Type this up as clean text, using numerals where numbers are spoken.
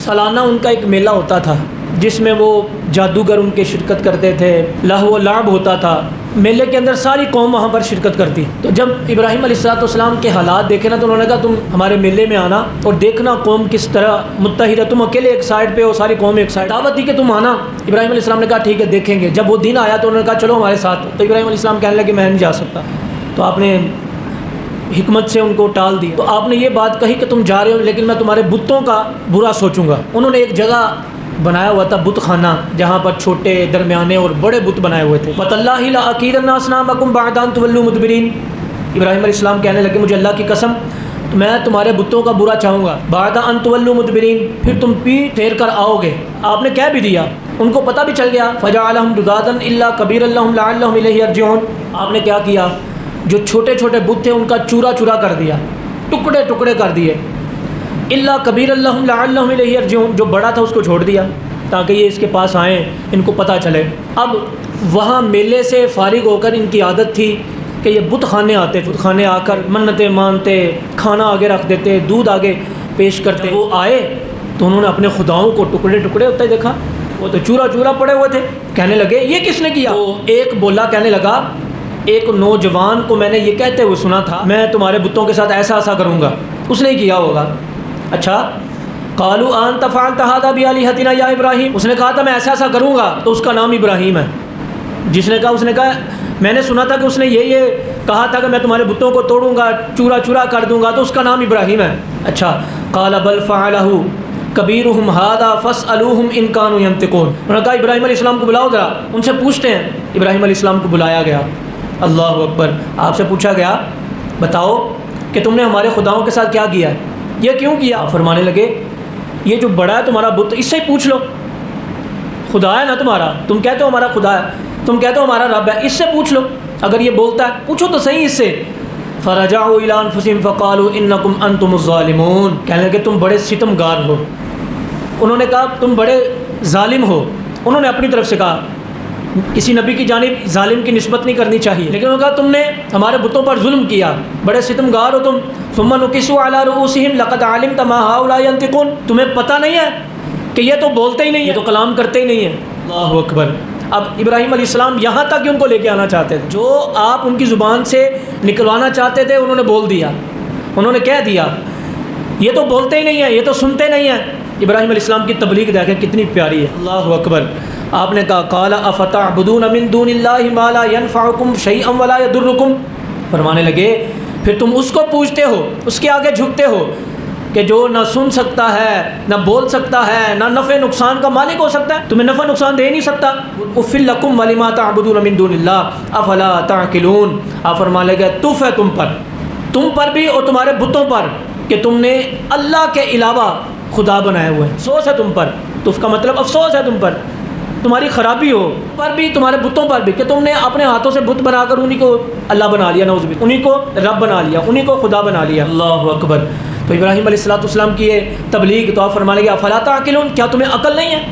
سالانہ ان کا ایک میلہ ہوتا تھا جس میں وہ جادوگر ان کے شرکت کرتے تھے، لہو و لعب ہوتا تھا۔ میلے کے اندر ساری قوم وہاں پر شرکت کرتی۔ تو جب ابراہیم علیہ السلام کے حالات دیکھے نا تو انہوں نے کہا تم ہمارے میلے میں آنا اور دیکھنا قوم کس طرح متحد ہے، تم اکیلے ایک سائڈ پہ ہو، ساری قوم ایک سائڈ۔ دعوت دی کہ تم آنا۔ ابراہیم علیہ السلام نے کہا ٹھیک ہے دیکھیں گے۔ جب وہ دن آیا تو انہوں نے کہا چلو ہمارے ساتھ۔ تو ابراہیم علیہ السلام کہنے لگے میں نہیں جا سکتا۔ تو آپ نے حکمت سے ان کو ٹال دی۔ تو آپ نے یہ بات کہی کہ تم جا رہے ہو لیکن میں تمہارے بتوں کا برا سوچوں گا۔ انہوں نے ایک جگہ بنایا ہوا تھا بت خانہ، جہاں پر چھوٹے، درمیانے اور بڑے بت بنائے ہوئے تھے۔ وَتَاللَّهِ لَأَكِيدَنَّ أَصْنَامَكُمْ بَعْدَ أَن تُوَلُّوا مُدْبِرِينَ۔ ابراہیم علیہ السلام کہنے لگے مجھے اللہ کی قسم میں تمہارے بتوں کا برا چاہوں گا، بعد ان تولوا مدبرین، پھر تم پیٹھ پھیر کر آؤ گے۔ آپ نے کہہ بھی دیا، ان کو پتہ بھی چل گیا۔ فجعلهم جذاذا الا كبيرا لهم لعلهم اليه يرجعون۔ آپ نے کیا کیا؟ جو چھوٹے چھوٹے بت تھے ان کا چورا چورا کر دیا، ٹکڑے ٹکڑے کر دیے۔ الا كبيرا لهم لعلهم اليه يرجعون، جو بڑا تھا اس کو چھوڑ دیا تاکہ یہ اس کے پاس آئیں، ان کو پتہ چلے۔ اب وہاں میلے سے فارغ ہو کر ان کی عادت تھی کہ یہ بت خانے آتے، بت خانے آ کر منتیں مانتے، کھانا آگے رکھ دیتے، دودھ آگے پیش کرتے۔ وہ آئے تو انہوں نے اپنے خداؤں کو ٹکڑے ٹکڑے ہوتے دیکھا، وہ تو چورا چورا پڑے ہوئے تھے۔ کہنے لگے یہ کس نے کیا؟ تو ایک بولا، کہنے لگا ایک نوجوان کو میں نے یہ کہتے ہوئے سنا تھا میں تمہارے بتوں کے ساتھ ایسا ایسا کروں گا، اس نے کیا ہوگا۔ اچھا، قالوا انت فعلت هذا بآلهتنا یا ابراہیم، اس نے کہا تھا میں ایسا ایسا کروں گا، تو اس کا نام ابراہیم ہے۔ جس نے کہا، اس نے کہا میں نے سنا تھا کہ اس نے یہ کہا تھا کہ میں تمہارے بتوں کو توڑوں گا، چورا چورا کر دوں گا، تو اس کا نام ابراہیم ہے۔ اچھا، قال بل فعلہ کبیرہم ھذا فاسألوہم ان کانوا ینطقون۔ انہوں نے کہا ابراہیم علیہ السلام کو بلاؤ ذرا، ان سے پوچھتے ہیں۔ ابراہیم علیہ السلام کو بلایا گیا۔ اللہ اکبر، آپ سے پوچھا گیا بتاؤ کہ تم نے ہمارے خداؤں کے ساتھ کیا کیا ہے، یہ کیوں کیا؟ فرمانے لگے یہ جو بڑا ہے تمہارا بت، اس سے ہی پوچھ لو، خدا ہے نا تمہارا، تم کہتے ہو ہمارا خدا ہے، تم کہتے ہو ہمارا رب ہے، اس سے پوچھ لو، اگر یہ بولتا ہے پوچھو تو صحیح اس سے۔ فرجعوا الى انفسهم فقالوا انکم انتم الظالمون، کہنے لگے تم بڑے ستم گار ہو۔ انہوں نے کہا تم بڑے ظالم ہو۔ انہوں نے اپنی طرف سے کہا، کسی نبی کی جانب ظالم کی نسبت نہیں کرنی چاہیے، لیکن انہوں نے کہا تم نے ہمارے بتوں پر ظلم کیا، بڑے ستم گار ہو تم۔ ثم نكسوا على رؤوسهم لقد علمت ما هؤلاء ينطقون، تمہیں پتہ نہیں ہے کہ یہ تو بولتے ہی نہیں ہے، یہ تو کلام کرتے ہی نہیں ہیں۔ اللہ اکبر۔ اب ابراہیم علیہ السلام یہاں تک ان کو لے کے آنا چاہتے تھے، جو آپ ان کی زبان سے نکلوانا چاہتے تھے انہوں نے بول دیا، انہوں نے کہہ دیا یہ تو بولتے ہی نہیں ہیں، یہ تو سنتے نہیں ہیں۔ ابراہیم علیہ السلام کی تبلیغ دیکھیں کتنی پیاری ہے۔ اللہ اکبر۔ آپ نے کہا قال افتعبدون من دون اللہ ما لا ينفعکم شیئا ولا یضرکم، فرمانے لگے پھر تم اس کو پوچھتے ہو، اس کے آگے جھکتے ہو کہ جو نہ سن سکتا ہے، نہ بول سکتا ہے، نہ نفع نقصان کا مالک ہو سکتا ہے، تمہیں نفع نقصان دے نہیں سکتا۔ اف لکم ولما تعبدون من دون اللہ افلا تعقلون، آپ فرمانے لگے تف ہے تم پر بھی اور تمہارے بتوں پر کہ تم نے اللہ کے علاوہ خدا بنائے ہوئے ہیں، افسوس ہے تم پر۔ تف کا مطلب افسوس ہے تم پر، تمہاری خرابی ہو پر بھی، تمہارے بتوں پر بھی کہ تم نے اپنے ہاتھوں سے بت بنا کر انہی کو اللہ بنا لیا، نعوذ باللہ، انہی کو رب بنا لیا، انہی کو خدا بنا لیا۔ اللہ اکبر۔ تو ابراہیم علیہ السلام کی یہ تبلیغ، تو آپ فرمانے لگے افلا تعقلون، کیا تمہیں عقل نہیں ہے؟